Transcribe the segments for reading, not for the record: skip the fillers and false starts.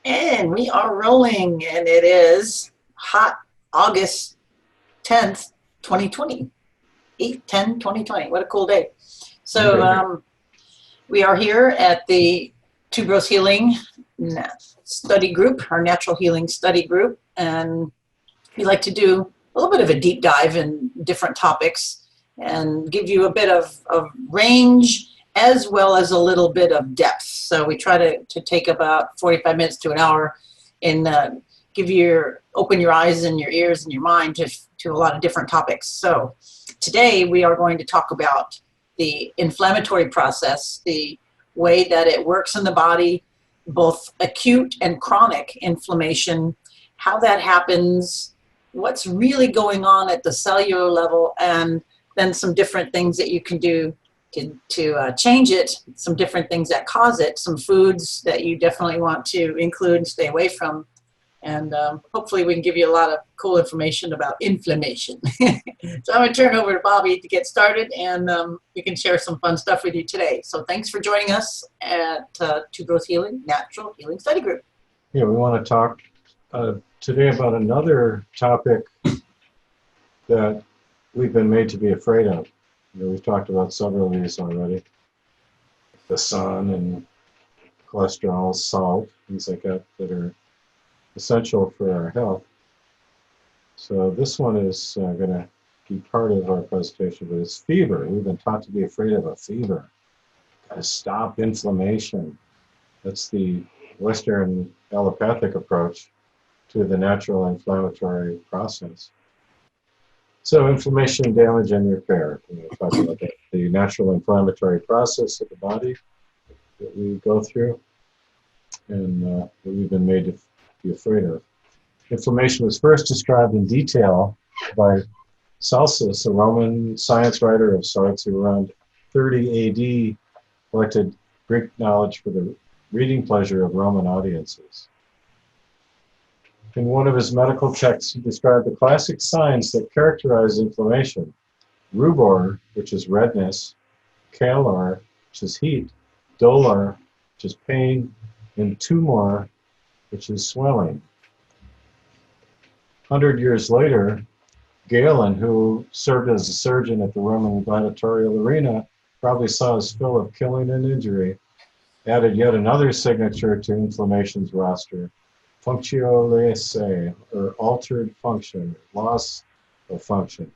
And we are rolling, and it is hot August 10th, 2020. 8/10/2020. What a cool day. So we are here at the Tuberose Healing Study Group, our natural healing study group, and we like to do a little bit of a deep dive in different topics and give you a bit of range as well as a little bit of depth. So we try to take about 45 minutes to an hour and open your eyes and your ears and your mind to a lot of different topics. So today we are going to talk about the inflammatory process, the way that it works in the body, both acute and chronic inflammation, how that happens, what's really going on at the cellular level, and then some different things that you can do to change it, some different things that cause it, some foods that you definitely want to include and stay away from. And hopefully we can give you a lot of cool information about inflammation. So I'm going to turn over to Bobby to get started, and we can share some fun stuff with you today. So thanks for joining us at Tuberose Healing Natural Healing Study Group. Yeah, we want to talk today about another topic that we've been made to be afraid of. We've talked about several of these already. The sun and cholesterol, salt, things like that are essential for our health. So this one is going to be part of our presentation, but it's fever. We've been taught to be afraid of a fever. Got to stop inflammation. That's the Western allopathic approach to the natural inflammatory process. So inflammation, damage, and repair. We'll talk about that. The natural inflammatory process of the body that we go through and that we've been made to be afraid of. Inflammation was first described in detail by Celsus, a Roman science writer of sorts who around 30 AD collected Greek knowledge for the reading pleasure of Roman audiences. In one of his medical texts, he described the classic signs that characterize inflammation: rubor, which is redness; calor, which is heat; dolor, which is pain; and tumor, which is swelling. 100 years later, Galen, who served as a surgeon at the Roman gladiatorial arena, probably saw his fill of killing and injury, added yet another signature to inflammation's roster: functio laesae, or altered function, loss of function.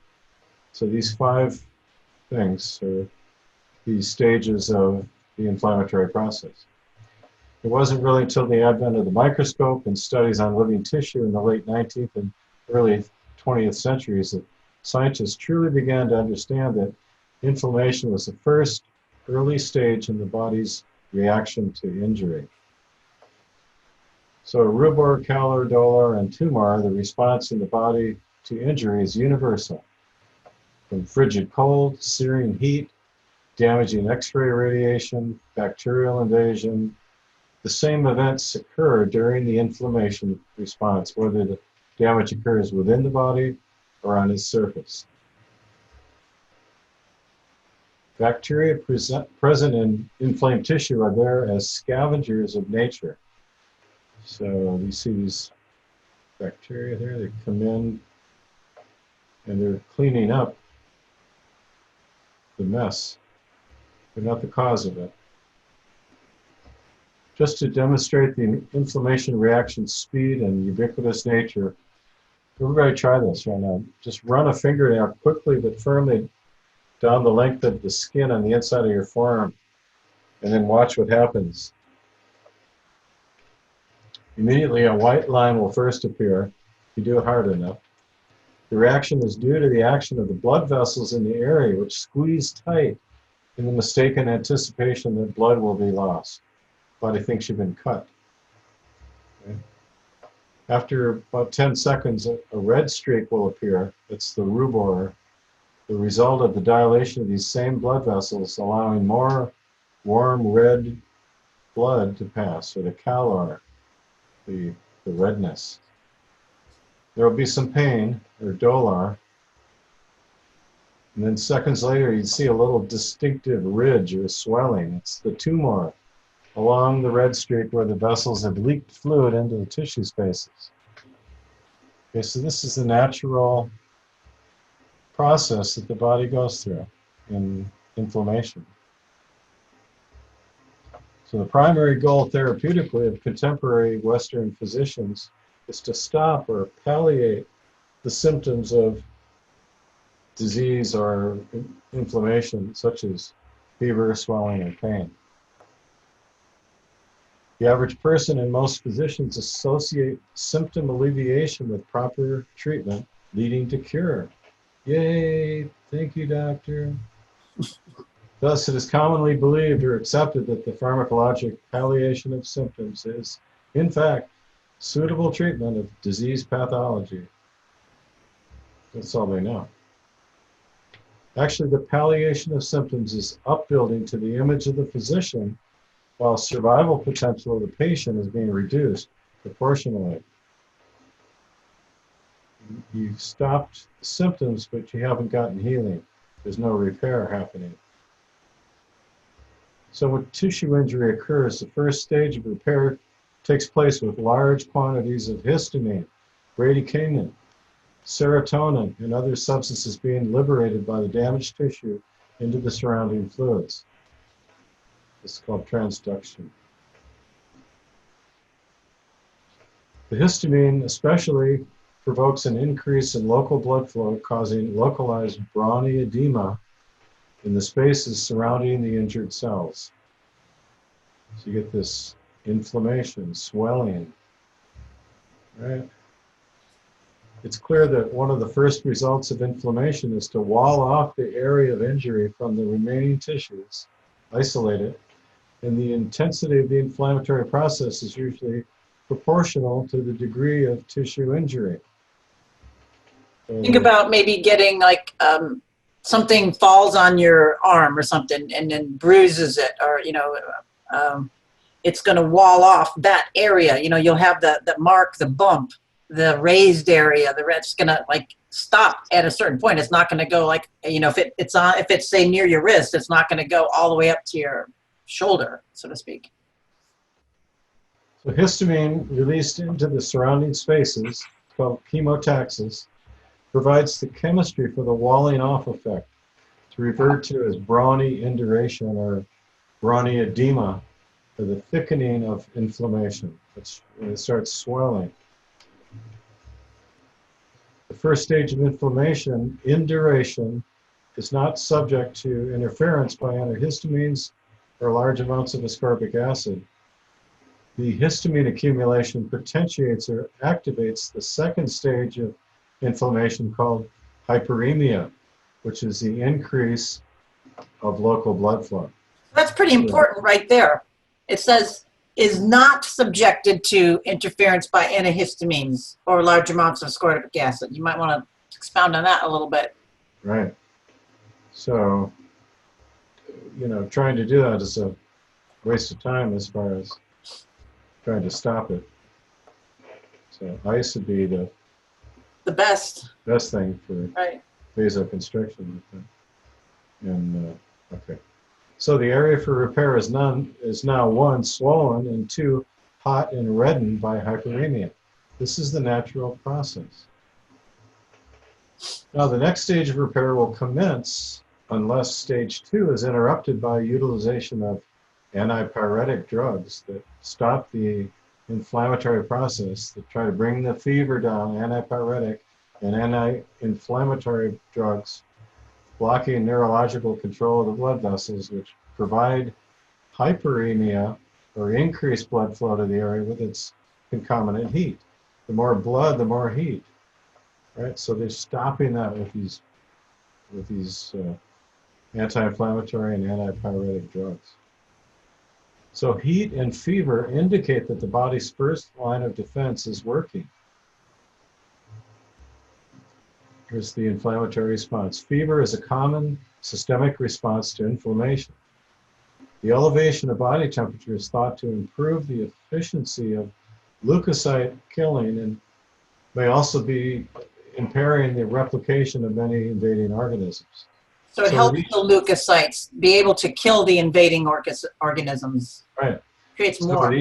So these 5 things are these stages of the inflammatory process. It wasn't really until the advent of the microscope and studies on living tissue in the late 19th and early 20th centuries that scientists truly began to understand that inflammation was the first early stage in the body's reaction to injury. So rubor, calor, dolor, and tumor, the response in the body to injury is universal. From frigid cold, searing heat, damaging X-ray radiation, bacterial invasion, the same events occur during the inflammation response, whether the damage occurs within the body or on its surface. Bacteria present in inflamed tissue are there as scavengers of nature. So you see these bacteria there, they come in and they're cleaning up the mess. They're not the cause of it. Just to demonstrate the inflammation reaction speed and ubiquitous nature, everybody try this right now. Just run a fingernail quickly but firmly down the length of the skin on the inside of your forearm, and then watch what happens. Immediately a white line will first appear if you do it hard enough. The reaction is due to the action of the blood vessels in the area, which squeeze tight in the mistaken anticipation that blood will be lost. Body thinks you've been cut. Okay. After about 10 seconds, a red streak will appear. It's the rubor, the result of the dilation of these same blood vessels, allowing more warm red blood to pass, or the calor, the redness. There will be some pain, or dolor, and then seconds later you'd see a little distinctive ridge or swelling. It's the tumor. along the red streak where the vessels have leaked fluid into the tissue spaces. Okay, so this is the natural process that the body goes through in inflammation. So the primary goal therapeutically of contemporary Western physicians is to stop or palliate the symptoms of disease or inflammation, such as fever, swelling, and pain. The average person and most physicians associate symptom alleviation with proper treatment, leading to cure. Yay! Thank you, doctor. Thus, it is commonly believed or accepted that the pharmacologic palliation of symptoms is, in fact, suitable treatment of disease pathology. That's all they know. Actually, the palliation of symptoms is upbuilding to the image of the physician, while survival potential of the patient is being reduced proportionally. You've stopped symptoms, but you haven't gotten healing. There's no repair happening. So when tissue injury occurs, the first stage of repair takes place with large quantities of histamine, bradykinin, serotonin, and other substances being liberated by the damaged tissue into the surrounding fluids. This is called transduction. The histamine especially provokes an increase in local blood flow, causing localized brawny edema in the spaces surrounding the injured cells. So you get this inflammation, swelling, right? It's clear that one of the first results of inflammation is to wall off the area of injury from the remaining tissues, isolate it, and the intensity of the inflammatory process is usually proportional to the degree of tissue injury. Think about maybe getting like something falls on your arm or something and then bruises it, or it's going to wall off that area. You'll have the mark, the bump, the raised area. The red's going to like stop at a certain point. It's not going to go like if it's say near your wrist, it's not going to go all the way up to your shoulder, so to speak. So histamine released into the surrounding spaces, called chemotaxis, provides the chemistry for the walling off effect, to refer to as brawny induration or brawny edema, or the thickening of inflammation. It's when it starts swelling. The first stage of inflammation, induration, is not subject to interference by antihistamines or large amounts of ascorbic acid. The histamine accumulation potentiates or activates the second stage of inflammation called hyperemia, which is the increase of local blood flow. That's pretty important right there. It says is not subjected to interference by antihistamines or large amounts of ascorbic acid. You might want to expound on that a little bit. Right. So, trying to do that is a waste of time as far as trying to stop it. So ice would be the best thing for right. vasoconstriction. And okay. So the area for repair is now 1, swollen, and 2, hot and reddened by hyperemia. This is the natural process. Now the next stage of repair will commence unless stage 2 is interrupted by utilization of antipyretic drugs that stop the inflammatory process, that try to bring the fever down, antipyretic and anti-inflammatory drugs, blocking neurological control of the blood vessels, which provide hyperemia or increased blood flow to the area with its concomitant heat. The more blood, the more heat, right? So they're stopping that with these anti-inflammatory and antipyretic drugs. So heat and fever indicate that the body's first line of defense is working. Here's the inflammatory response. Fever is a common systemic response to inflammation. The elevation of body temperature is thought to improve the efficiency of leukocyte killing and may also be impairing the replication of many invading organisms. So it helps the leukocytes be able to kill the invading organisms. Right. creates So more. with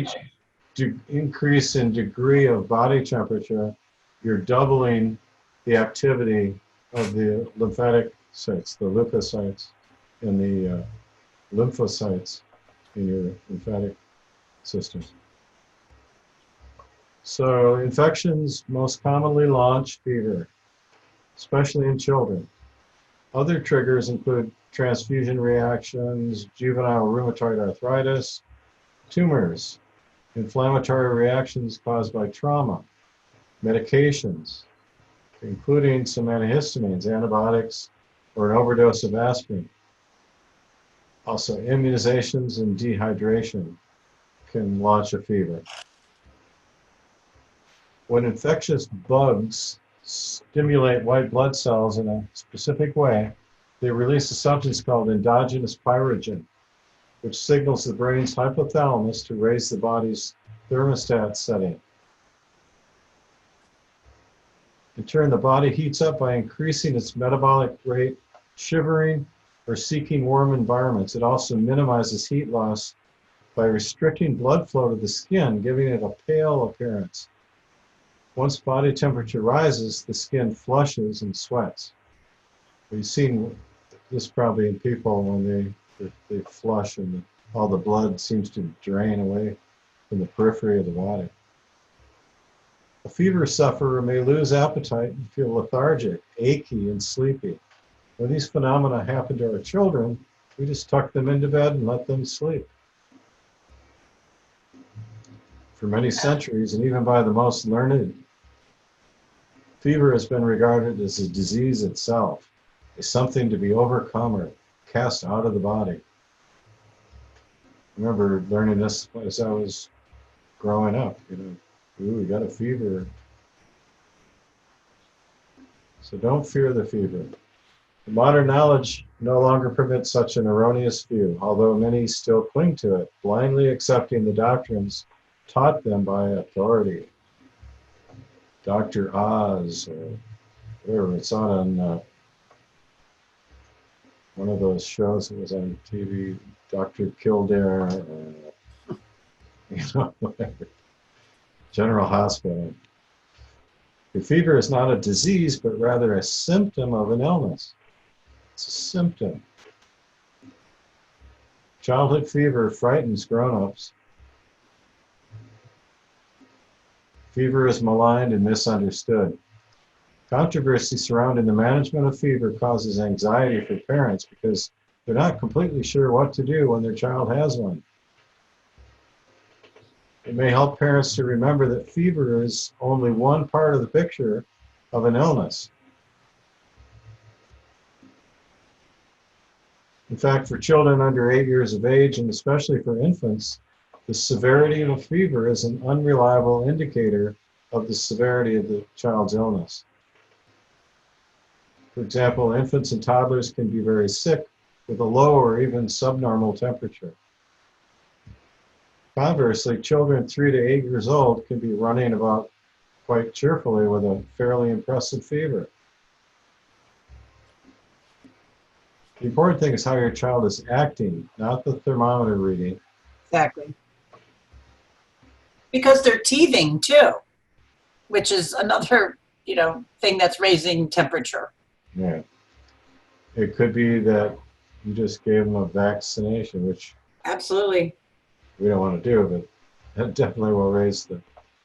each increase in degree of body temperature, you're doubling the activity of the lymphatic sites, the leukocytes, and the lymphocytes in your lymphatic systems. So infections most commonly launch fever, especially in children. Other triggers include transfusion reactions, juvenile rheumatoid arthritis, tumors, inflammatory reactions caused by trauma, medications, including some antihistamines, antibiotics, or an overdose of aspirin. Also, immunizations and dehydration can launch a fever. When infectious bugs stimulate white blood cells in a specific way, they release a substance called endogenous pyrogen, which signals the brain's hypothalamus to raise the body's thermostat setting. In turn, the body heats up by increasing its metabolic rate, shivering, or seeking warm environments. It also minimizes heat loss by restricting blood flow to the skin, giving it a pale appearance. Once body temperature rises, the skin flushes and sweats. You've seen this probably in people when they flush and all the blood seems to drain away from the periphery of the body. A fever sufferer may lose appetite and feel lethargic, achy, and sleepy. When these phenomena happen to our children, we just tuck them into bed and let them sleep. For many centuries, and even by the most learned, fever has been regarded as a disease itself, as something to be overcome or cast out of the body. I remember learning this as I was growing up, ooh, we got a fever. So don't fear the fever. Modern knowledge no longer permits such an erroneous view, although many still cling to it, blindly accepting the doctrines taught them by authority. Dr. Oz, or whatever, it's on one of those shows that was on TV, Dr. Kildare, whatever. General Hospital. The fever is not a disease, but rather a symptom of an illness. It's a symptom. Childhood fever frightens grown-ups. Fever is maligned and misunderstood. Controversy surrounding the management of fever causes anxiety for parents because they're not completely sure what to do when their child has one. It may help parents to remember that fever is only one part of the picture of an illness. In fact, for children under 8 years of age, and especially for infants, the severity of a fever is an unreliable indicator of the severity of the child's illness. For example, infants and toddlers can be very sick with a low or even subnormal temperature. Conversely, children 3 to 8 years old can be running about quite cheerfully with a fairly impressive fever. The important thing is how your child is acting, not the thermometer reading. Exactly. Because they're teething too, which is another, thing that's raising temperature. Yeah. It could be that you just gave them a vaccination, which Absolutely. we don't want to do, but that definitely will raise the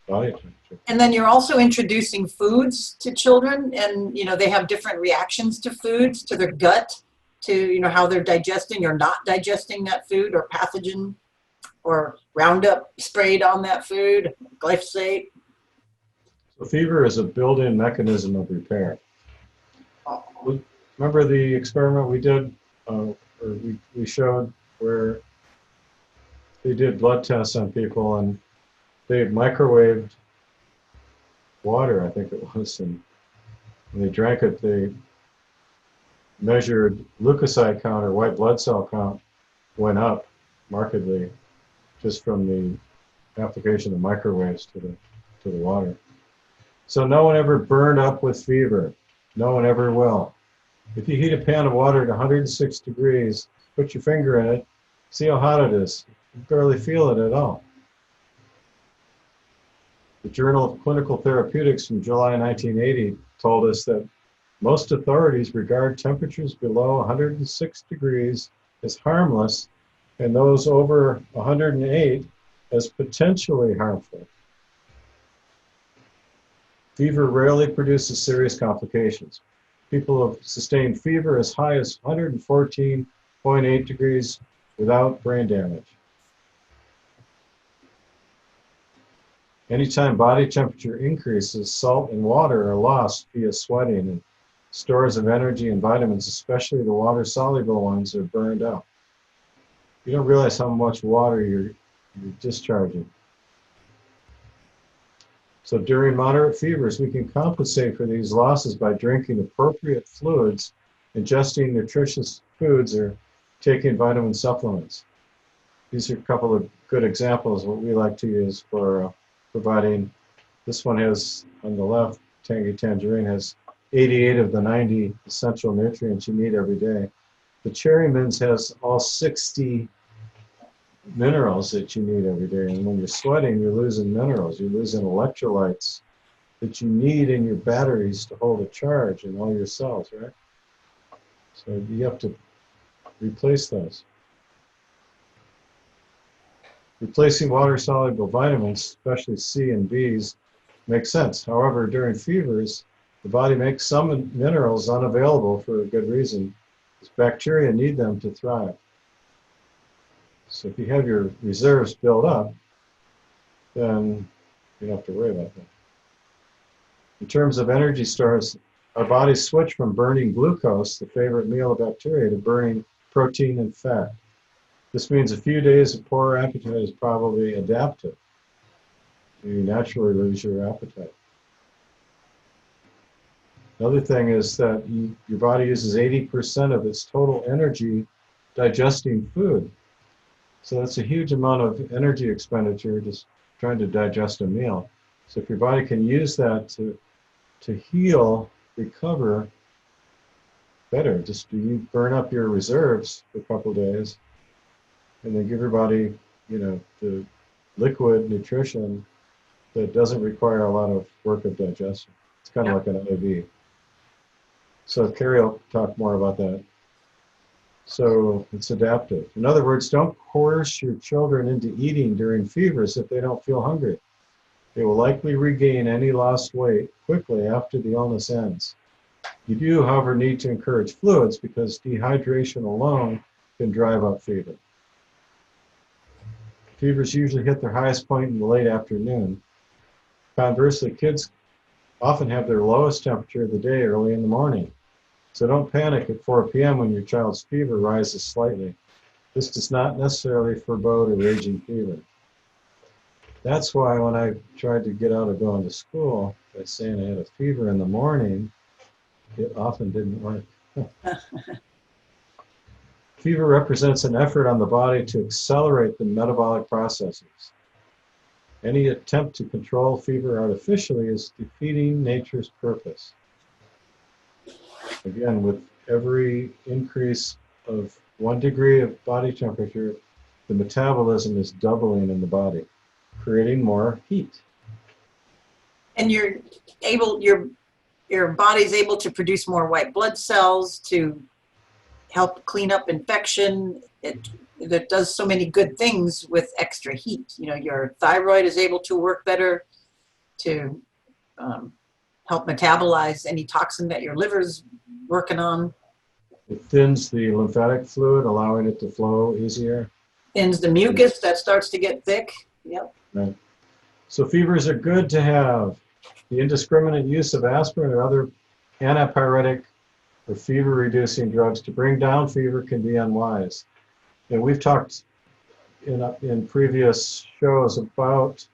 body temperature. And then you're also introducing foods to children, and they have different reactions to foods, to their gut, to how they're digesting or not digesting that food, or pathogen, or Roundup sprayed on that food, glyphosate. So fever is a built-in mechanism of repair. Remember the experiment we did, or we showed, where they did blood tests on people and they microwaved water, I think it was, and when they drank it, they measured leukocyte count, or white blood cell count, went up markedly just from the application of microwaves to the water. So no one ever burned up with fever. No one ever will. If you heat a pan of water at 106 degrees, put your finger in it, see how hot it is. You barely feel it at all. The Journal of Clinical Therapeutics from July 1980 told us that most authorities regard temperatures below 106 degrees as harmless and those over 108 as potentially harmful. Fever rarely produces serious complications. People have sustained fever as high as 114.8 degrees without brain damage. Anytime body temperature increases, salt and water are lost via sweating, and stores of energy and vitamins, especially the water-soluble ones, are burned out. You don't realize how much water you're discharging. So during moderate fevers, we can compensate for these losses by drinking appropriate fluids, ingesting nutritious foods, or taking vitamin supplements. These are a couple of good examples of what we like to use for providing. This one has, on the left, Tangy Tangerine, has 88 of the 90 essential nutrients you need every day. The Cherry Mints has all 60 minerals that you need every day. And when you're sweating, you're losing minerals. You're losing electrolytes that you need in your batteries to hold a charge in all your cells, right? So you have to replace those. Replacing water-soluble vitamins, especially C and Bs, makes sense. However, during fevers, the body makes some minerals unavailable for a good reason, because bacteria need them to thrive. So if you have your reserves built up, then you don't have to worry about that. In terms of energy stores, our bodies switch from burning glucose, the favorite meal of bacteria, to burning protein and fat. This means a few days of poor appetite is probably adaptive. You naturally lose your appetite. Another thing is that your body uses 80% of its total energy digesting food. So that's a huge amount of energy expenditure just trying to digest a meal. So if your body can use that to heal, recover, better. Just you burn up your reserves for a couple of days, and then give your body, the liquid nutrition that doesn't require a lot of work of digestion. It's kind of like an IV. So Carrie will talk more about that. So it's adaptive. In other words, don't coerce your children into eating during fevers if they don't feel hungry. They will likely regain any lost weight quickly after the illness ends. You do, however, need to encourage fluids because dehydration alone can drive up fever. Fevers usually hit their highest point in the late afternoon. Conversely, kids often have their lowest temperature of the day early in the morning. So don't panic at 4 p.m. when your child's fever rises slightly. This does not necessarily forebode a raging fever. That's why when I tried to get out of going to school by saying I had a fever in the morning, it often didn't work. Fever represents an effort on the body to accelerate the metabolic processes. Any attempt to control fever artificially is defeating nature's purpose. Again, with every increase of 1 degree of body temperature, the metabolism is doubling in the body, creating more heat. And your body's able to produce more white blood cells to help clean up infection. It does so many good things with extra heat. Your thyroid is able to work better to help metabolize any toxin that your liver's working on. It thins the lymphatic fluid, allowing it to flow easier. Thins the mucus that starts to get thick. Yep. Right. So fevers are good to have. The indiscriminate use of aspirin or other antipyretic or fever-reducing drugs to bring down fever can be unwise. And we've talked in previous shows about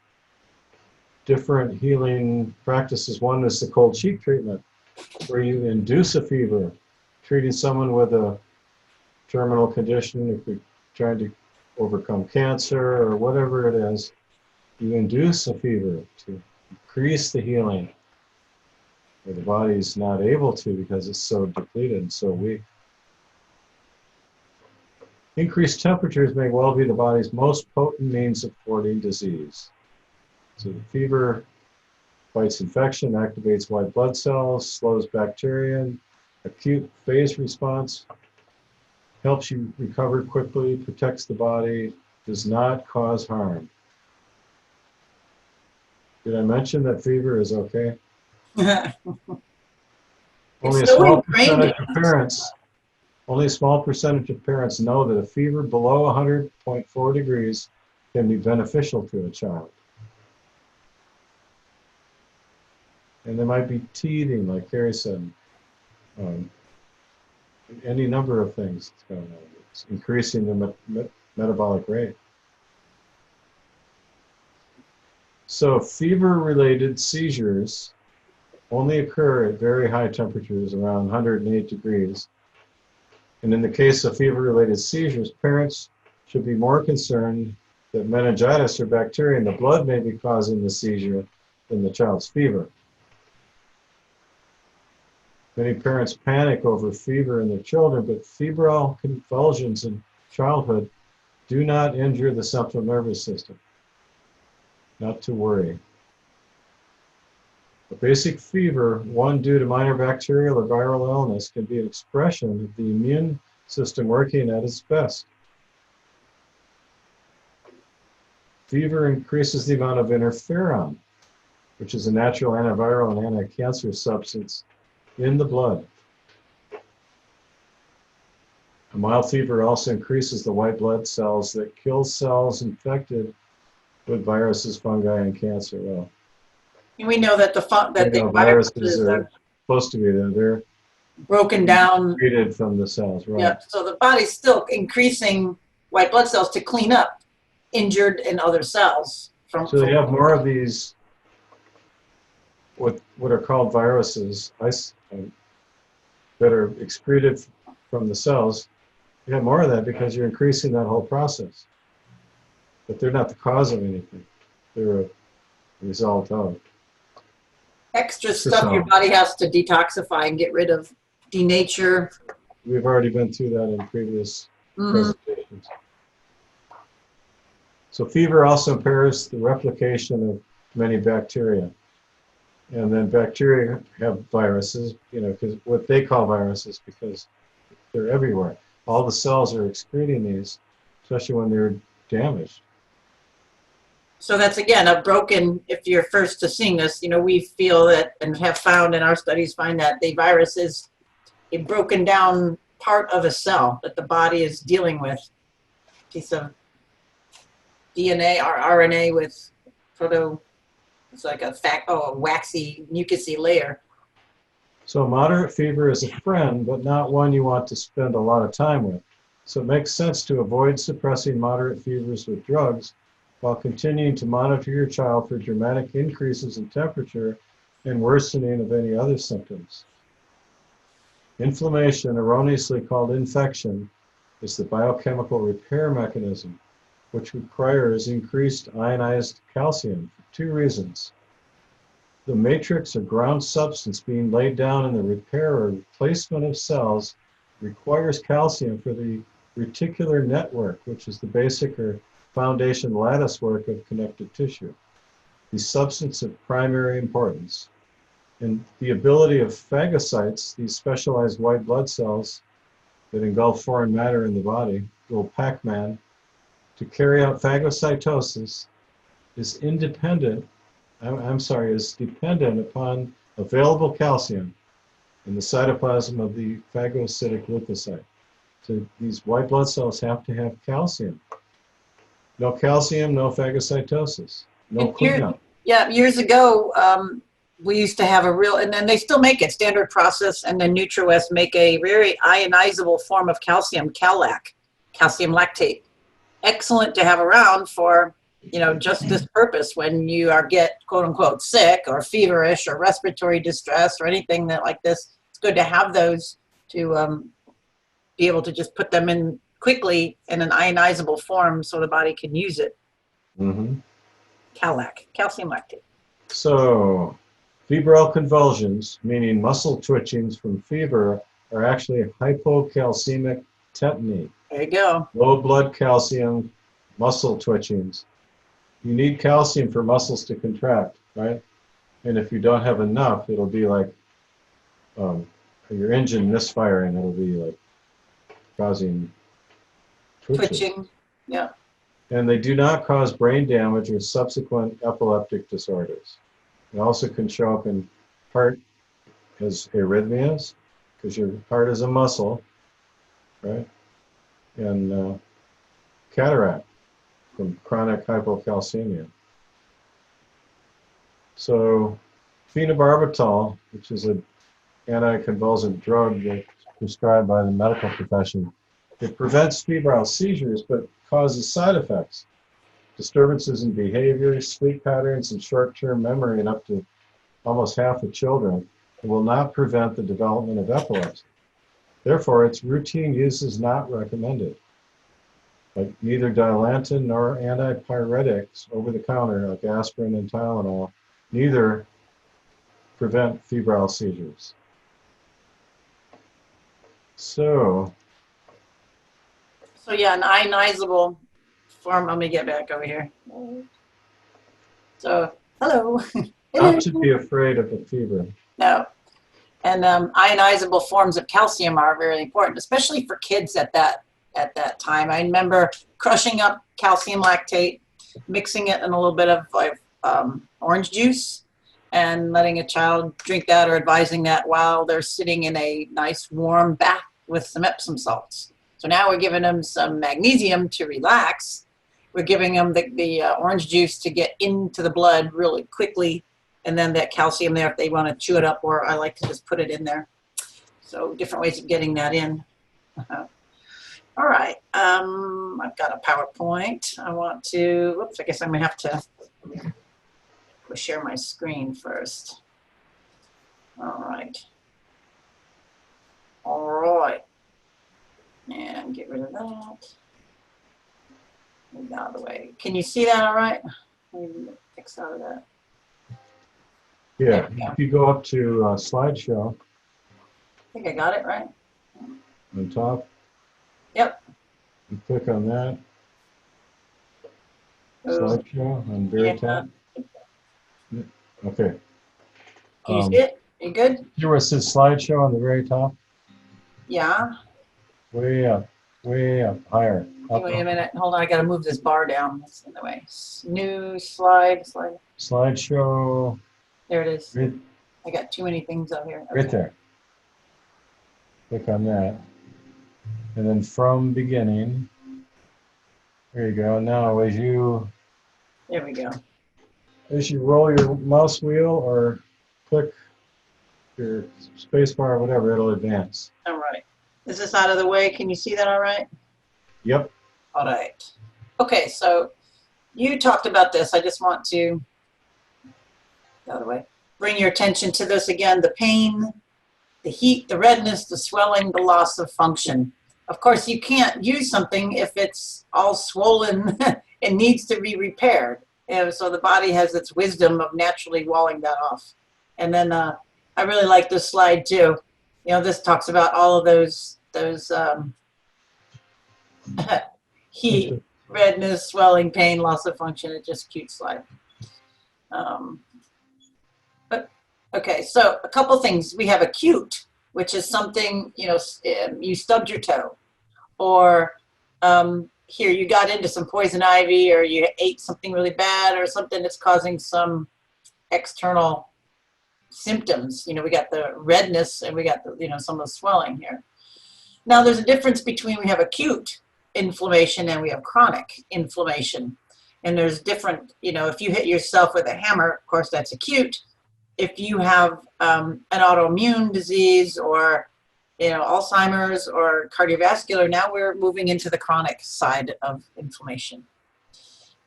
different healing practices. One is the cold sheet treatment, where you induce a fever, treating someone with a terminal condition. If you're trying to overcome cancer or whatever it is, you induce a fever to increase the healing, where the body's not able to because it's so depleted and so weak. Increased temperatures may well be the body's most potent means of thwarting disease. So the fever fights infection, activates white blood cells, slows bacteria, acute phase response, helps you recover quickly, protects the body, does not cause harm. Did I mention that fever is okay? Only a so small ingrained percentage of parents, only a small percentage of parents know that a fever below 100.4 degrees can be beneficial to a child. And there might be teething, like Carrie said. Any number of things that's going on. It's increasing the metabolic rate. So fever-related seizures only occur at very high temperatures, around 108 degrees. And in the case of fever-related seizures, parents should be more concerned that meningitis or bacteria in the blood may be causing the seizure than the child's fever. Many parents panic over fever in their children, but febrile convulsions in childhood do not injure the central nervous system. Not to worry. A basic fever, one due to minor bacterial or viral illness, can be an expression of the immune system working at its best. Fever increases the amount of interferon, which is a natural antiviral and anti-cancer substance in the blood. A mild fever also increases the white blood cells that kill cells infected with viruses, fungi, and cancer. Well, And we know that the viruses are supposed to be there. They're broken down, created from the cells, right? Yeah, so the body's still increasing white blood cells to clean up injured and other cells. So they have more of these, what are called viruses, that are excreted from the cells. You have more of that because you're increasing that whole process. But they're not the cause of anything. They're a result of. Extra stuff your body has to detoxify and get rid of, denature. We've already been through that in previous presentations. So fever also impairs the replication of many bacteria. And then bacteria have viruses, because what they call viruses because they're everywhere. All the cells are excreting these, especially when they're damaged. So that's, again, if you're first to seeing this, we feel that and have found in our studies that the virus is a broken down part of a cell that the body is dealing with. A piece of DNA or RNA with it's like a waxy, mucousy layer. So moderate fever is a friend, but not one you want to spend a lot of time with. So it makes sense to avoid suppressing moderate fevers with drugs while continuing to monitor your child for dramatic increases in temperature and worsening of any other symptoms. Inflammation, erroneously called infection, is the biochemical repair mechanism, which requires increased ionized calcium for two reasons. The matrix or ground substance being laid down in the repair or replacement of cells requires calcium for the reticular network, which is the basic or foundation lattice work of connective tissue. The substance of primary importance. And the ability of phagocytes, these specialized white blood cells that engulf foreign matter in the body, little Pac-Man, to carry out phagocytosis is dependent upon available calcium in the cytoplasm of the phagocytic leukocyte. So these white blood cells have to have calcium. No calcium, no phagocytosis, no cleanup. Yeah, years ago, we used to have and then they still make it, standard process, and then NutriWest make a very ionizable form of calcium, CalLac, calcium lactate. Excellent to have around for, just this purpose when you get quote unquote sick or feverish or respiratory distress or anything like this. It's good to have those to be able to just put them in quickly in an ionizable form so the body can use it. CalLac, calcium lactate. So febrile convulsions, meaning muscle twitchings from fever, are actually hypocalcemic tetany, There you go. low blood calcium, muscle twitchings. You need calcium for muscles to contract, right? And if you don't have enough, it'll be like your engine misfiring. It'll be like causing twitches. Twitching. Yeah. And they do not cause brain damage or subsequent epileptic disorders. It also can show up in heart as arrhythmias, because your heart is a muscle, right? And cataract from chronic hypocalcemia. So phenobarbital, which is an anticonvulsant drug that's prescribed by the medical profession, it prevents febrile seizures but causes side effects, disturbances in behavior, sleep patterns, and short-term memory in up to almost half of children. It will not prevent the development of epilepsy. Therefore, its routine use is not recommended. Like neither Dilantin nor antipyretics over the counter like aspirin and Tylenol, neither prevent febrile seizures. So yeah, an ionizable form. Let me get back over here. So, hello. not to be afraid of the fever. No. And ionizable forms of calcium are very important, especially for kids at that time. I remember crushing up calcium lactate, mixing it in a little bit of orange juice, and letting a child drink that or advising that while they're sitting in a nice warm bath with some Epsom salts. So now we're giving them some magnesium to relax. We're giving them the orange juice to get into the blood really quickly, and then that calcium there if they want to chew it up, or I like to just put it in there. So different ways of getting that in. All right, I've got a PowerPoint. I want to, whoops, I guess I'm gonna have to share my screen first. All right. All right. And get rid of that. Move out of the way. Can you see that all right? Let me fix out of that. Yeah, if you go up to slideshow I think I got it right. on top, Yep. you click on that. Slideshow on very Yeah. top. Okay. Can you see it? Are you good? Here where it says slideshow on the very top. Yeah. Way up, higher. Up, Wait a minute. Hold on. I got to move this bar down. It's in the way. New slide. Slideshow. There it is. Right, I got too many things up here. Okay. right there. Click on that. And then from beginning. There you go. Now There we go. as you roll your mouse wheel or click your space bar or whatever, it'll advance. All right. Is this out of the way? Can you see that all right? Yep. All right. Okay, so you talked about this. I just want to, out of the way, bring your attention to this again. The pain, the heat, the redness, the swelling, the loss of function. Of course, you can't use something if it's all swollen and needs to be repaired. And so the body has its wisdom of naturally walling that off. And then I really like this slide too. You know, this talks about all of those heat, redness, swelling, pain, loss of function. It's just a cute slide. But okay, so a couple things. We have acute, which is something, you know, you stubbed your toe, or here you got into some poison ivy, or you ate something really bad, or something that's causing some external symptoms. You know, we got the redness and we got the, you know, some of the swelling here. Now there's a difference between we have acute inflammation and we have chronic inflammation. And there's different, you know, if you hit yourself with a hammer, of course that's acute. If you have an autoimmune disease or, you know, Alzheimer's or cardiovascular, now we're moving into the chronic side of inflammation,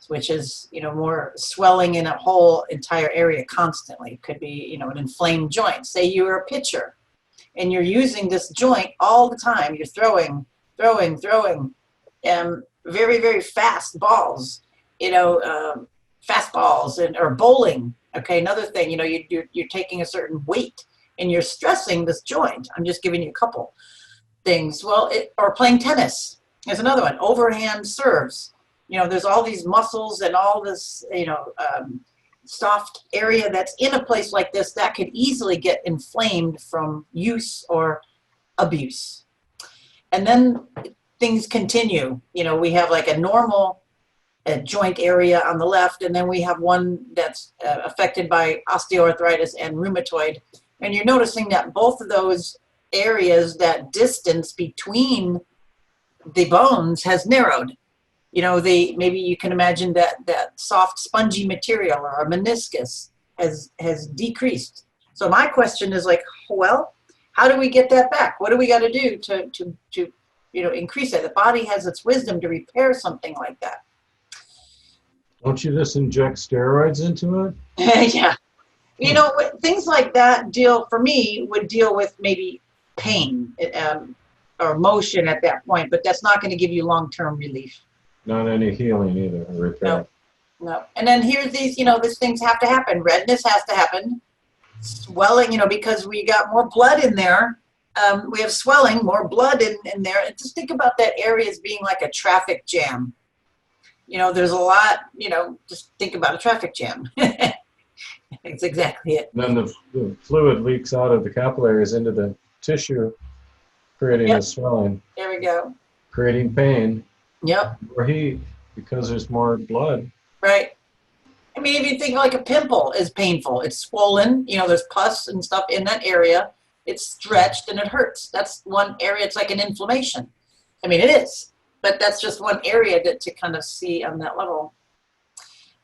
which is, you know, more swelling in a whole entire area constantly. It could be, you know, an inflamed joint. Say you're a pitcher and you're using this joint all the time. You're throwing very, very fast balls, you know, fastballs or bowling. Okay, another thing, you know, you're taking a certain weight and you're stressing this joint. I'm just giving you a couple. things. Well, or playing tennis is another one. Overhand serves. There's all these muscles and all this, soft area that's in a place like this that could easily get inflamed from use or abuse. And then things continue. We have like a normal joint area on the left, and then we have one that's affected by osteoarthritis and rheumatoid. And you're noticing that both of those areas, that distance between the bones has narrowed. Maybe you can imagine that soft spongy material or a meniscus has decreased. So my question is like, well, how do we get that back? What do we got to do to increase it? The body has its wisdom to repair something like that. Don't you just inject steroids into it? Yeah. Things like that would deal with maybe pain or motion at that point, but that's not going to give you long-term relief. Not any healing either, or repair. No. And then here's these, these things have to happen. Redness has to happen. Swelling, because we got more blood in there. We have swelling, more blood in there. And just think about that area as being like a traffic jam. There's a lot, just think about a traffic jam. That's exactly it. And then the fluid leaks out of the capillaries into the tissue, creating a swelling. There we go. Creating pain. Yep. Or heat, because there's more blood. Right. I mean, if you think like a pimple is painful, it's swollen, there's pus and stuff in that area. It's stretched and it hurts. That's one area. It's like an inflammation. I mean, it is, but that's just one area to kind of see on that level.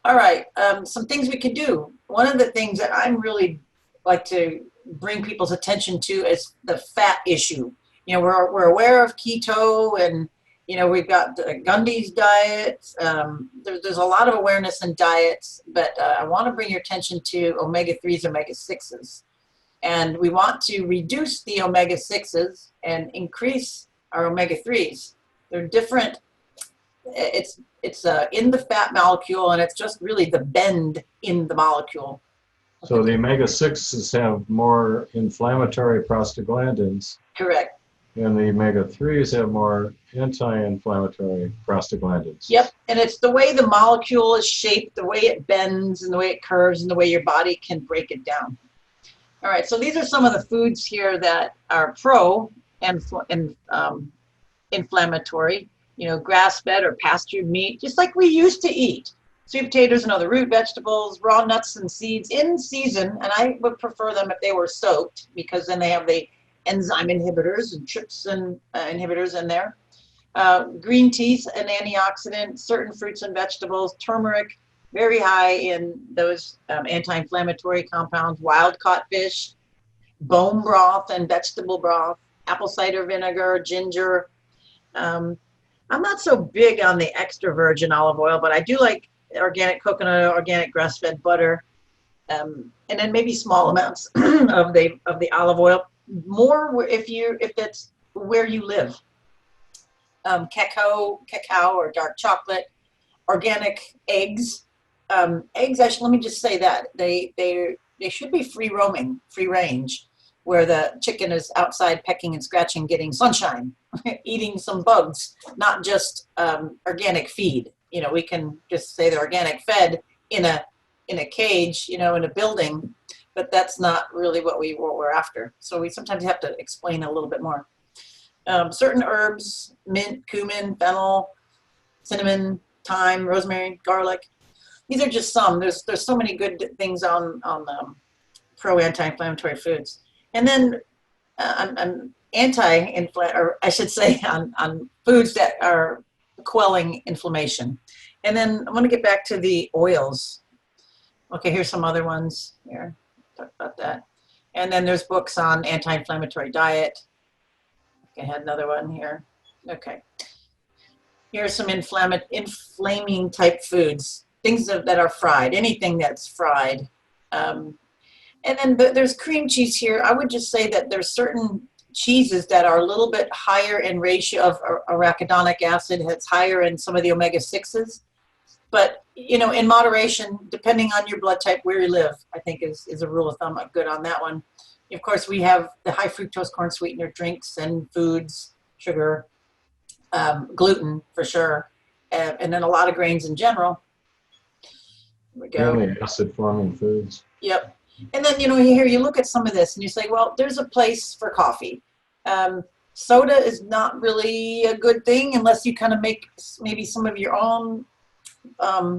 All right. Some things we could do. One of the things that I'm really like to bring people's attention to is the fat issue. We're aware of keto and, we've got the Gundy's diet. There's a lot of awareness in diets, but I want to bring your attention to omega-3s, omega-6s. And we want to reduce the omega-6s and increase our omega-3s. They're different. It's in the fat molecule, and it's just really the bend in the molecule. So the omega-6s have more inflammatory prostaglandins. Correct. And the omega-3s have more anti-inflammatory prostaglandins. Yep, and it's the way the molecule is shaped, the way it bends, and the way it curves, and the way your body can break it down. All right, so these are some of the foods here that are pro-inflammatory. Grass-fed or pastured meat, just like we used to eat. Sweet potatoes and other root vegetables, raw nuts and seeds in season, and I would prefer them if they were soaked, because then they have the enzyme inhibitors and trypsin inhibitors in there. Green teas, an antioxidant, certain fruits and vegetables, turmeric, very high in those anti-inflammatory compounds, wild-caught fish, bone broth and vegetable broth, apple cider vinegar, ginger. I'm not so big on the extra virgin olive oil, but I do like organic coconut, organic grass-fed butter, and then maybe small amounts of the olive oil. More if that's where you live. Cacao or dark chocolate, organic eggs. Eggs, actually, let me just say that they should be free roaming, free range, where the chicken is outside pecking and scratching, getting sunshine, eating some bugs, not just organic feed. We can just say they're organic fed in a cage, in a building, but that's not really what we're after. So we sometimes have to explain a little bit more. Certain herbs, mint, cumin, fennel, cinnamon, thyme, rosemary, garlic. These are just some. There's so many good things on pro-anti-inflammatory foods. And then on or I should say on foods that are quelling inflammation. And then I want to get back to the oils. Okay, here's some other ones here. Talk about that. And then there's books on anti-inflammatory diet. Okay, I had another one here. Okay. Here's some inflaming type foods, things that are fried, anything that's fried. And then there's cream cheese here. I would just say that there's certain cheeses that are a little bit higher in ratio of arachidonic acid. It's higher in some of the omega-6s. But, in moderation, depending on your blood type, where you live, I think is a rule of thumb good on that one. Of course, we have the high fructose corn sweetener drinks and foods, sugar, gluten for sure, and then a lot of grains in general. Here we go. Mainly acid-forming foods. Yep. And then, here you look at some of this and you say, well, there's a place for coffee. Soda is not really a good thing unless you kind of make maybe some of your own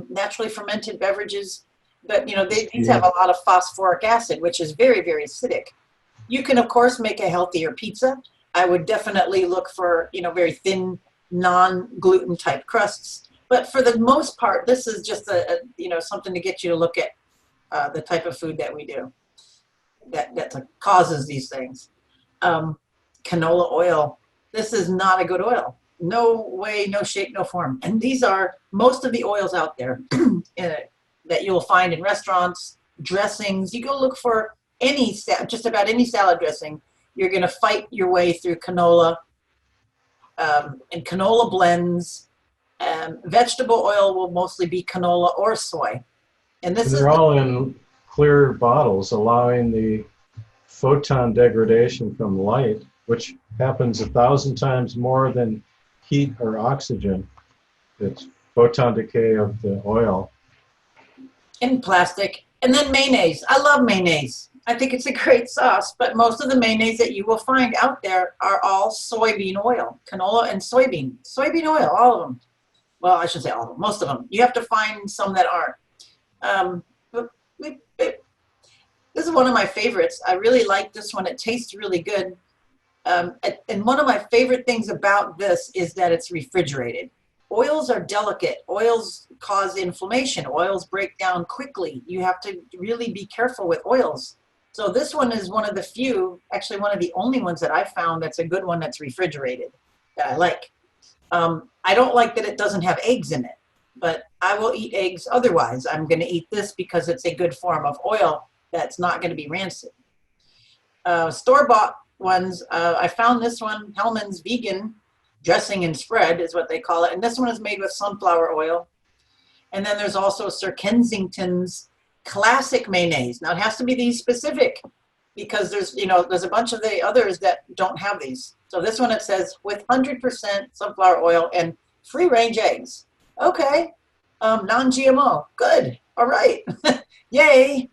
naturally fermented beverages. But, these have a lot of phosphoric acid, which is very, very acidic. You can, of course, make a healthier pizza. I would definitely look for, very thin, non-gluten type crusts. But for the most part, this is just something to get you to look at the type of food that we do that causes these things. Canola oil. This is not a good oil. No way, no shape, no form. And these are most of the oils out there that you'll find in restaurants, dressings. You go look for just about any salad dressing. You're going to fight your way through canola and canola blends. Vegetable oil will mostly be canola or soy. And they're all in clear bottles, allowing the photon degradation from light, which happens 1,000 times more than heat or oxygen. It's photon decay of the oil. In plastic. And then mayonnaise. I love mayonnaise. I think it's a great sauce, but most of the mayonnaise that you will find out there are all soybean oil, canola and soybean. Soybean oil, all of them. Well, I should say all of them, most of them. You have to find some that aren't. This is one of my favorites. I really like this one. It tastes really good. And one of my favorite things about this is that it's refrigerated. Oils are delicate. Oils cause inflammation. Oils break down quickly. You have to really be careful with oils. So this one is one of the few, actually one of the only ones that I found that's a good one that's refrigerated that I like. I don't like that it doesn't have eggs in it, but I will eat eggs otherwise. I'm going to eat this because it's a good form of oil that's not going to be rancid. Store-bought ones, I found this one, Hellman's Vegan Dressing and Spread is what they call it. And this one is made with sunflower oil. And then there's also Sir Kensington's Classic Mayonnaise. Now it has to be these specific because there's a bunch of the others that don't have these. So this one, it says with 100% sunflower oil and free-range eggs. Okay, non-GMO, good, all right, yay.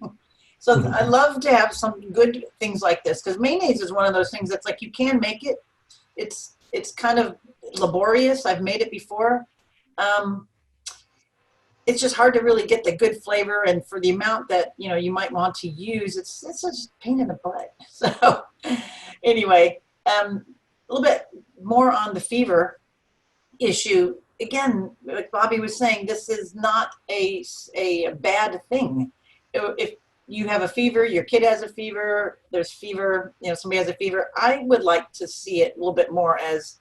So I love to have some good things like this because mayonnaise is one of those things that's like you can make it. It's kind of laborious. I've made it before. It's just hard to really get the good flavor, and for the amount that you might want to use, it's just a pain in the butt. So anyway, a little bit more on the fever issue. Again, like Bobby was saying, this is not a bad thing. If you have a fever, your kid has a fever, there's fever, somebody has a fever, I would like to see it a little bit more as,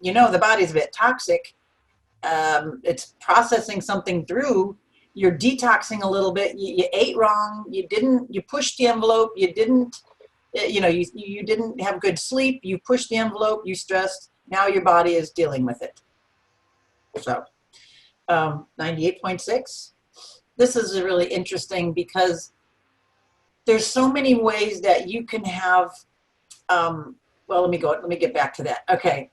the body's a bit toxic. It's processing something through, you're detoxing a little bit, you ate wrong, you pushed the envelope, you didn't have good sleep, you pushed the envelope, you stressed, now your body is dealing with it. So 98.6, this is really interesting because there's so many ways that you can have, well, let me get back to that. Okay.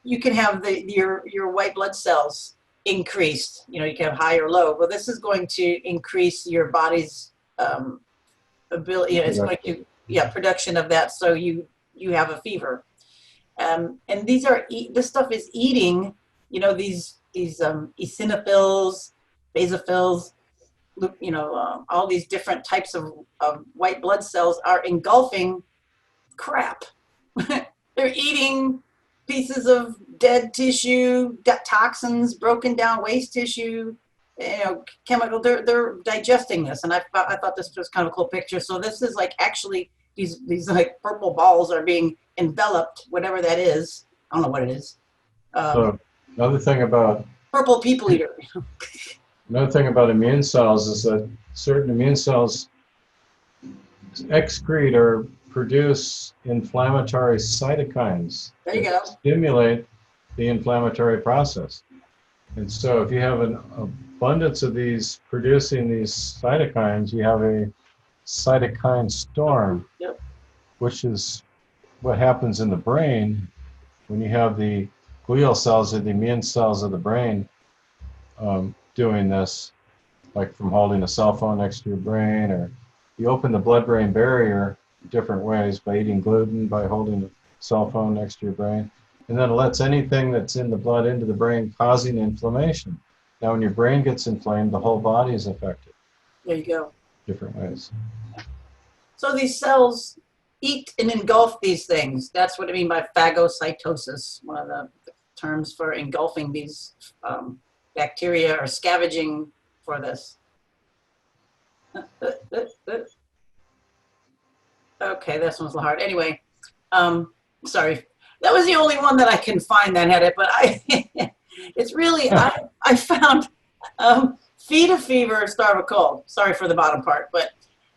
You can have your white blood cells increased, you can have high or low. Well, this is going to increase your body's ability, it's going to, production of that. So you have a fever. And this stuff is eating, these eosinophils, basophils, all these different types of white blood cells are engulfing crap. They're eating pieces of dead tissue, toxins, broken down waste tissue, chemical. They're digesting this, and I thought this was kind of a cool picture. So this is like actually these like purple balls are being enveloped, whatever that is. I don't know what it is. So another thing about purple people eater. Another thing about immune cells is that certain immune cells excrete or produce inflammatory cytokines that stimulate the inflammatory process. And so if you have an abundance of these producing these cytokines, you have a cytokine storm, Yep. which is what happens in the brain when you have the glial cells or the immune cells of the brain doing this, like from holding a cell phone next to your brain, or you open the blood-brain barrier different ways by eating gluten, by holding a cell phone next to your brain, and then it lets anything that's in the blood into the brain, causing inflammation. Now, when your brain gets inflamed, the whole body is affected. There you go. Different ways. So these cells eat and engulf these things. That's what I mean by phagocytosis, one of the terms for engulfing these bacteria or scavenging for this. Okay, this one's hard. Anyway, sorry. That was the only one that I can find that had it, but it's really, I found feed a fever, starve a cold. Sorry for the bottom part, but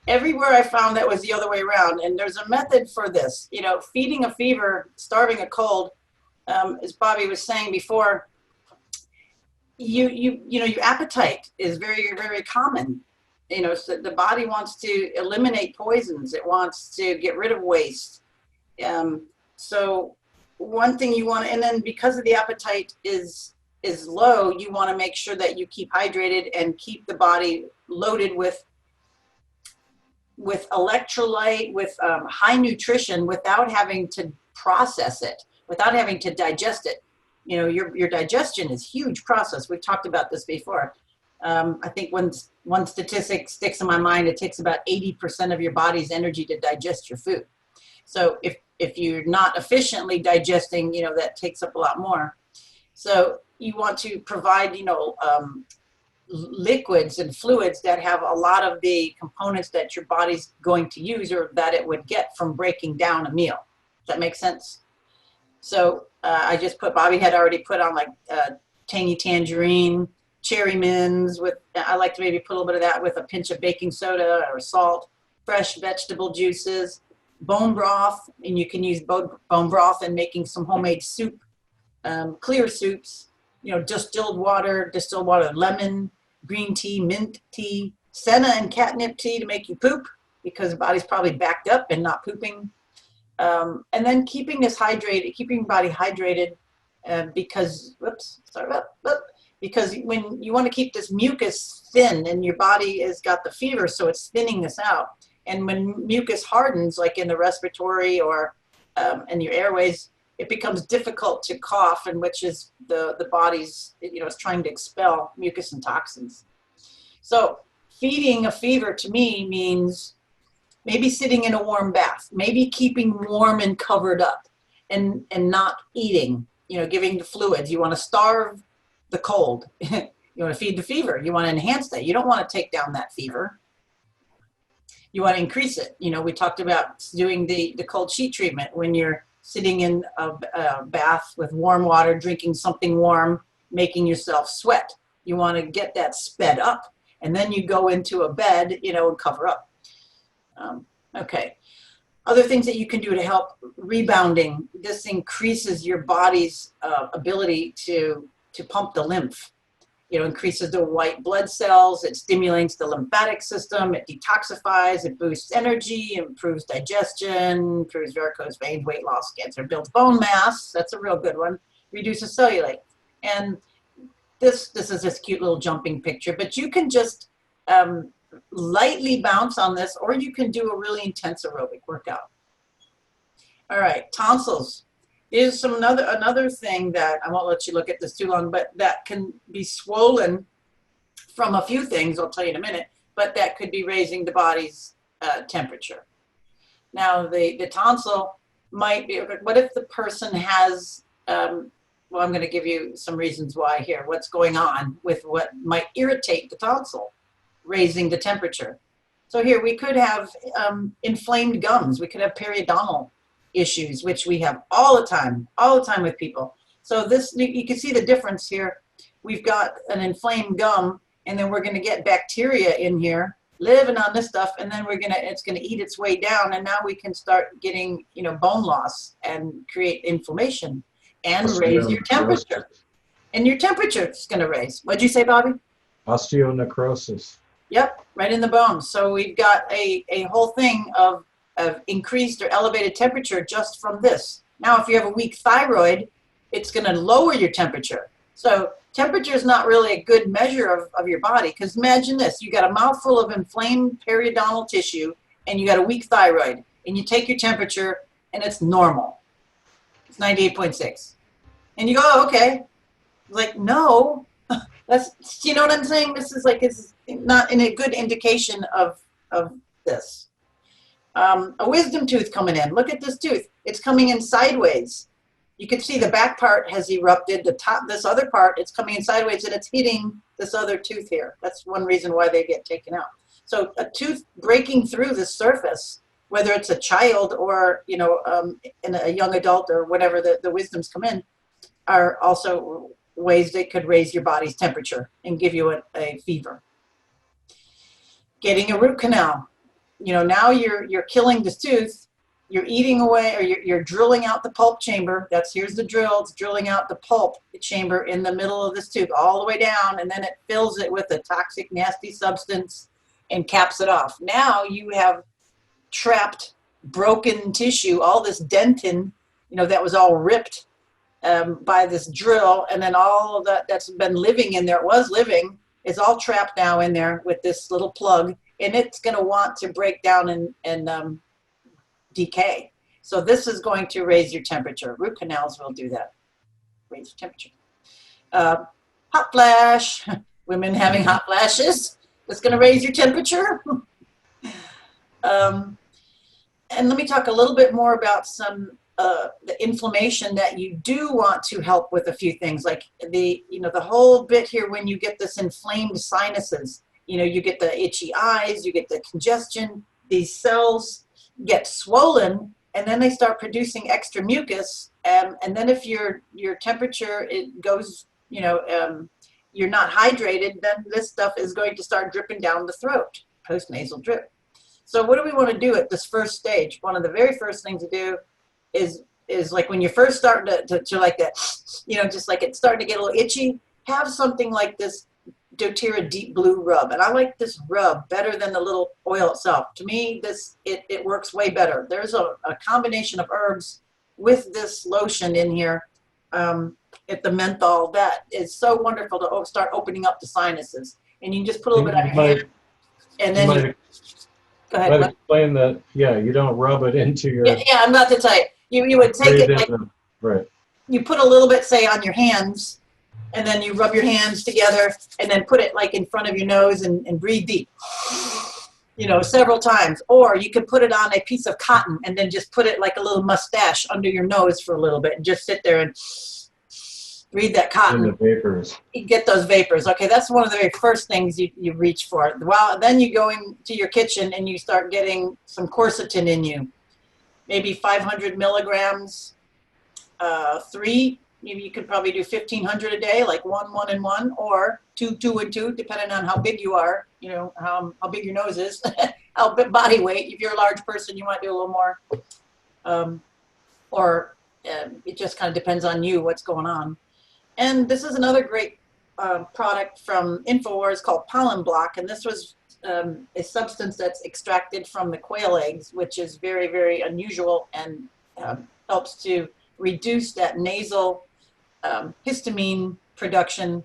everywhere I found that was the other way around. And there's a method for this, you know, feeding a fever, starving a cold, as Bobby was saying before, you know, your appetite is very, very common. You know, so the body wants to eliminate poisons. It wants to get rid of waste. So one thing you want, and then because of the appetite is low, you want to make sure that you keep hydrated and keep the body loaded with electrolyte, with high nutrition, without having to process it, without having to digest it. You know, your digestion is a huge process. We've talked about this before. I think one statistic sticks in my mind. It takes about 80% of your body's energy to digest your food. So if you're not efficiently digesting, you know, that takes up a lot more. So you want to provide, you know, liquids and fluids that have a lot of the components that your body's going to use or that it would get from breaking down a meal. Does that make sense? So I just Bobby had already put on like tangy tangerine, cherry mints with, I like to maybe put a little bit of that with a pinch of baking soda or salt, fresh vegetable juices, bone broth, and you can use bone broth in making some homemade soup, clear soups, you know, distilled water, lemon, green tea, mint tea, senna and catnip tea to make you poop because the body's probably backed up and not pooping. And then keeping your body hydrated because, because when you want to keep this mucus thin and your body has got the fever, so it's thinning this out. And when mucus hardens, like in the respiratory or in your airways, it becomes difficult to cough, and which is the body's, you know, is trying to expel mucus and toxins. So feeding a fever to me means maybe sitting in a warm bath, maybe keeping warm and covered up and not eating, you know, giving the fluids. You want to starve the cold. You want to feed the fever. You want to enhance that. You don't want to take down that fever. You want to increase it. You know, we talked about doing the cold sheet treatment when you're sitting in a bath with warm water, drinking something warm, making yourself sweat. You want to get that sped up. And then you go into a bed, you know, and cover up. Okay. Other things that you can do to help rebounding. This increases your body's ability to pump the lymph. You know, increases the white blood cells. It stimulates the lymphatic system. It detoxifies. It boosts energy. Improves digestion. Improves varicose veins, weight loss, cancer. Builds bone mass. That's a real good one. Reduces cellulite. And this is this cute little jumping picture. But you can just lightly bounce on this, or you can do a really intense aerobic workout. All right, tonsils is another thing that I won't let you look at this too long, but that can be swollen from a few things. I'll tell you in a minute, but that could be raising the body's temperature. Now, the tonsil might be. What if the person has? Well, I'm going to give you some reasons why here. What's going on with what might irritate the tonsil, raising the temperature. So here we could have inflamed gums. We could have periodontal issues, which we have all the time with people. So this, you can see the difference here. We've got an inflamed gum, and then we're going to get bacteria in here living on this stuff, and then it's going to eat its way down, and now we can start getting, you know, bone loss and create inflammation and raise your temperature. And your temperature is going to raise. What'd you say, Bobby? Osteonecrosis. Yep, right in the bones. So we've got a whole thing of increased or elevated temperature just from this. Now, if you have a weak thyroid, it's going to lower your temperature. So temperature is not really a good measure of your body, because imagine this. You got a mouthful of inflamed periodontal tissue and you got a weak thyroid, and you take your temperature and it's normal. It's 98.6. And you go, oh, okay. Like, no, that's, you know what I'm saying? This is like, it's not in a good indication of this. A wisdom tooth coming in. Look at this tooth. It's coming in sideways. You can see the back part has erupted. The top, this other part, it's coming in sideways and it's hitting this other tooth here. That's one reason why they get taken out. So a tooth breaking through the surface, whether it's a child or, you know, in a young adult or whatever the wisdoms come in, are also ways that could raise your body's temperature and give you a fever. Getting a root canal. You know, now you're killing this tooth, you're eating away, or you're drilling out the pulp chamber. Here's the drill. It's drilling out the pulp chamber in the middle of this tooth all the way down, and then it fills it with a toxic, nasty substance and caps it off. Now you have trapped, broken tissue, all this dentin, you know, that was all ripped by this drill, and then all of that's been living in there, it was living, is all trapped now in there with this little plug, and it's going to want to break down and decay. So this is going to raise your temperature. Root canals will do that, raise your temperature. Hot flash, women having hot flashes, that's going to raise your temperature. And let me talk a little bit more about some the inflammation that you do want to help with a few things, like the whole bit here. When you get this inflamed sinuses, you know, you get the itchy eyes, you get the congestion, these cells get swollen, and then they start producing extra mucus, and then if your temperature, it goes, you know, you're not hydrated, then this stuff is going to start dripping down the throat, postnasal drip. So what do we want to do at this first stage? One of the very first things to do is like when you first start to like that, you know, just like it's starting to get a little itchy, have something like this doTERRA Deep Blue Rub. And I like this rub better than the little oil itself. To me, it works way better. There's a combination of herbs with this lotion in here, at the menthol, that is so wonderful to start opening up the sinuses. And you can just put a little bit on your hand, and then go ahead. But explain that, yeah, you don't rub it into your... Yeah, I'm about to tell you. You would take it, like, right. You put a little bit, say, on your hands, and then you rub your hands together, and then put it like in front of your nose and breathe deep, you know, several times. Or you could put it on a piece of cotton and then just put it like a little mustache under your nose for a little bit and just sit there and breathe that cotton. And the vapors. You get those vapors. Okay, that's one of the very first things you reach for. Well, then you go into your kitchen and you start getting some quercetin in you. Maybe 500 milligrams, 3. Maybe you could probably do 1,500 a day, like 1, 1, and 1, or 2, 2, and 2, depending on how big you are, you know, how big your nose is, how big body weight. If you're a large person, you might do a little more. It just kind of depends on you, what's going on. And this is another great product from InfoWars called Pollen Block, and this was a substance that's extracted from the quail eggs, which is very, very unusual, and helps to reduce that nasal histamine production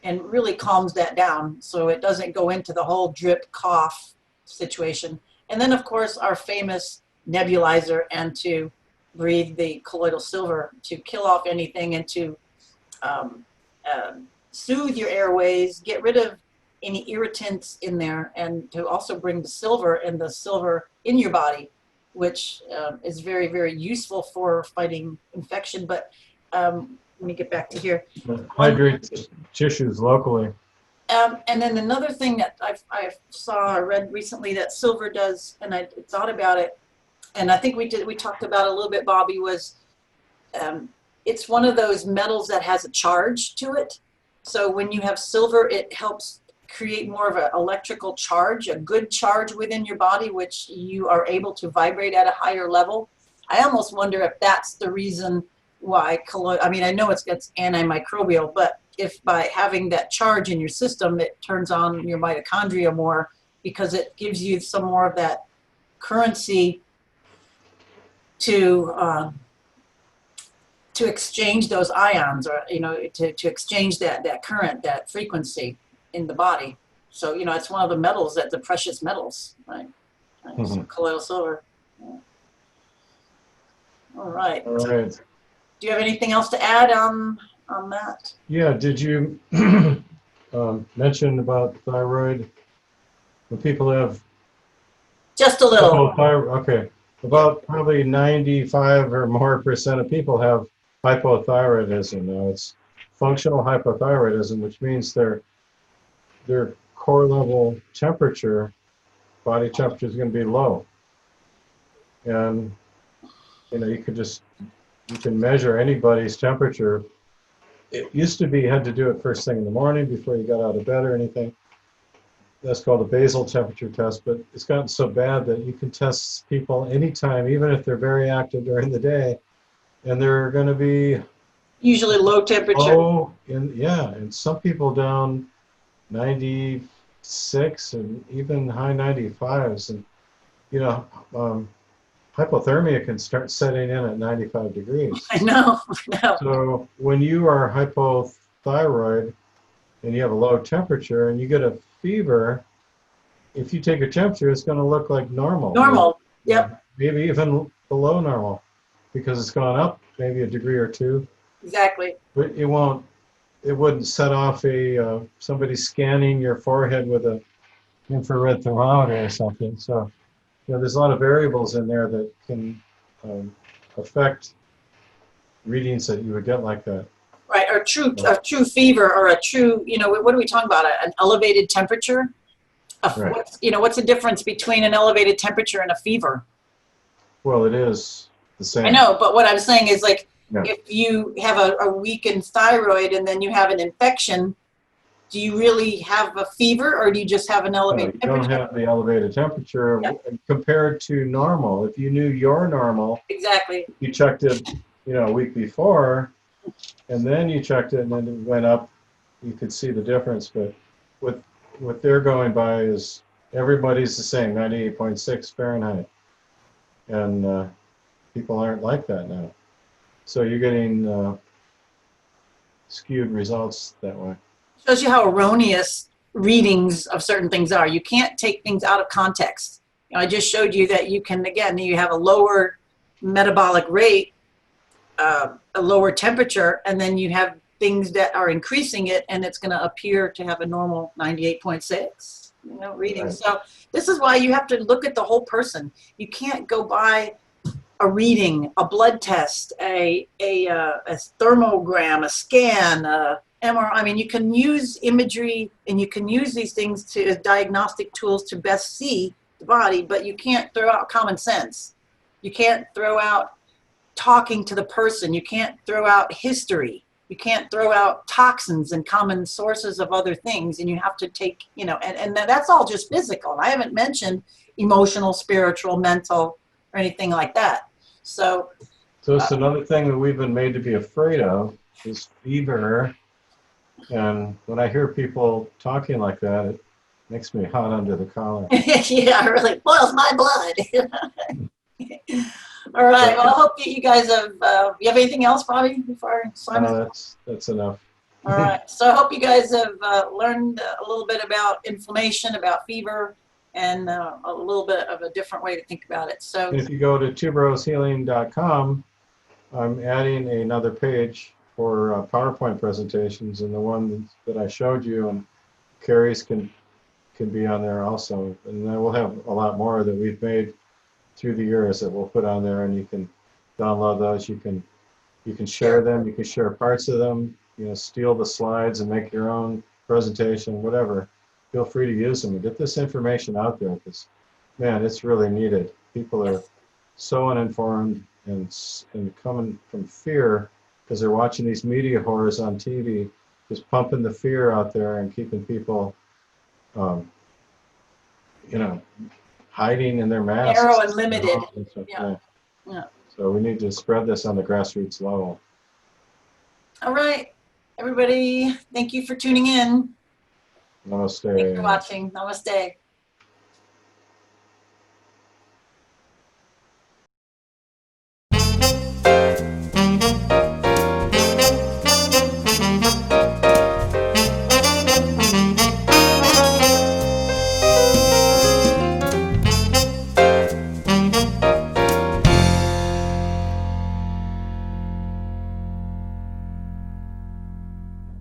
and really calms that down so it doesn't go into the whole drip cough situation. And then, of course, our famous nebulizer, and to breathe the colloidal silver to kill off anything and to soothe your airways, get rid of any irritants in there, and to also bring the silver in your body, which is very, very useful for fighting infection. But let me get back to here. Hydrate tissues locally. And then another thing that I read recently that silver does, and I thought about it, and I think we talked about it a little bit, Bobby, was it's one of those metals that has a charge to it. So when you have silver, it helps create more of an electrical charge, a good charge within your body, which you are able to vibrate at a higher level. I almost wonder if that's the reason why I mean, I know it's antimicrobial, but if by having that charge in your system, it turns on your mitochondria more, because it gives you some more of that currency to exchange those ions, or to exchange that current, that frequency in the body. So it's one of the metals, that the precious metals, right? So colloidal silver. Yeah. All right. All right. Do you have anything else to add on that? Yeah, did you mention about thyroid? When people have Just a little. hypothyroid, okay, about probably 95 or more % of people have hypothyroidism. Now it's functional hypothyroidism, which means their core level temperature, body temperature, is going to be low. And you can measure anybody's temperature. It used to be you had to do it first thing in the morning before you got out of bed or anything. That's called a basal temperature test, but it's gotten so bad that you can test people anytime, even if they're very active during the day, and they're going to be Usually low temperature. low, and some people down 96 and even high 95s, and hypothermia can start setting in at 95 degrees. I know. So when you are hypothyroid and you have a low temperature and you get a fever, if you take your temperature, it's going to look like normal. Normal. Yep. Maybe even below normal, because it's gone up maybe a degree or two. Exactly. But it wouldn't set off somebody scanning your forehead with an infrared thermometer or something. So there's a lot of variables in there that can affect readings that you would get like that. Right, or a true fever, or a true, what are we talking about? An elevated temperature? Right. What's the difference between an elevated temperature and a fever? Well, it is the same. I know, but what I'm saying is, like, if you have a weakened thyroid and then you have an infection, do you really have a fever, or do you just have an elevated temperature? You don't have the elevated temperature compared to normal. If you knew you're normal, exactly, you checked it, a week before, and then you checked it, and then it went up, you could see the difference. But what they're going by is everybody's the same, 98.6 Fahrenheit. And people aren't like that now. So you're getting skewed results that way. Shows you how erroneous readings of certain things are. You can't take things out of context. I just showed you that you can, again, you have a lower metabolic rate, a lower temperature, and then you have things that are increasing it, and it's going to appear to have a normal 98.6 reading. Right. So this is why you have to look at the whole person. You can't go by a reading, a blood test, a thermogram, a scan, MRI. I mean, you can use imagery and you can use these things as diagnostic tools to best see the body, but you can't throw out common sense. You can't throw out talking to the person. You can't throw out history. You can't throw out toxins and common sources of other things. And you have to take, and that's all just physical. I haven't mentioned emotional, spiritual, mental, or anything like that. So it's another thing that we've been made to be afraid of is fever. And when I hear people talking like that, it makes me hot under the collar. Yeah, it really boils my blood. All right. Well, I hope that you guys have. You have anything else, Bobby, before I sign off? That's enough. All right. So I hope you guys have learned a little bit about inflammation, about fever, and a little bit of a different way to think about it. So if you go to tuberosehealing.com, I'm adding another page for PowerPoint presentations, and the one that I showed you and Carrie's can be on there also. And then we'll have a lot more that we've made through the years that we'll put on there, and you can download those. You can share them. You can share parts of them. Steal the slides and make your own presentation, whatever. Feel free to use them and get this information out there, because, man, it's really needed. People are so uninformed and coming from fear because they're watching these media horrors on TV, just pumping the fear out there and keeping people, hiding in their masks. narrow and limited. Yeah. So we need to spread this on the grassroots level. All right. Everybody, thank you for tuning in. Namaste. Thanks for watching. Namaste.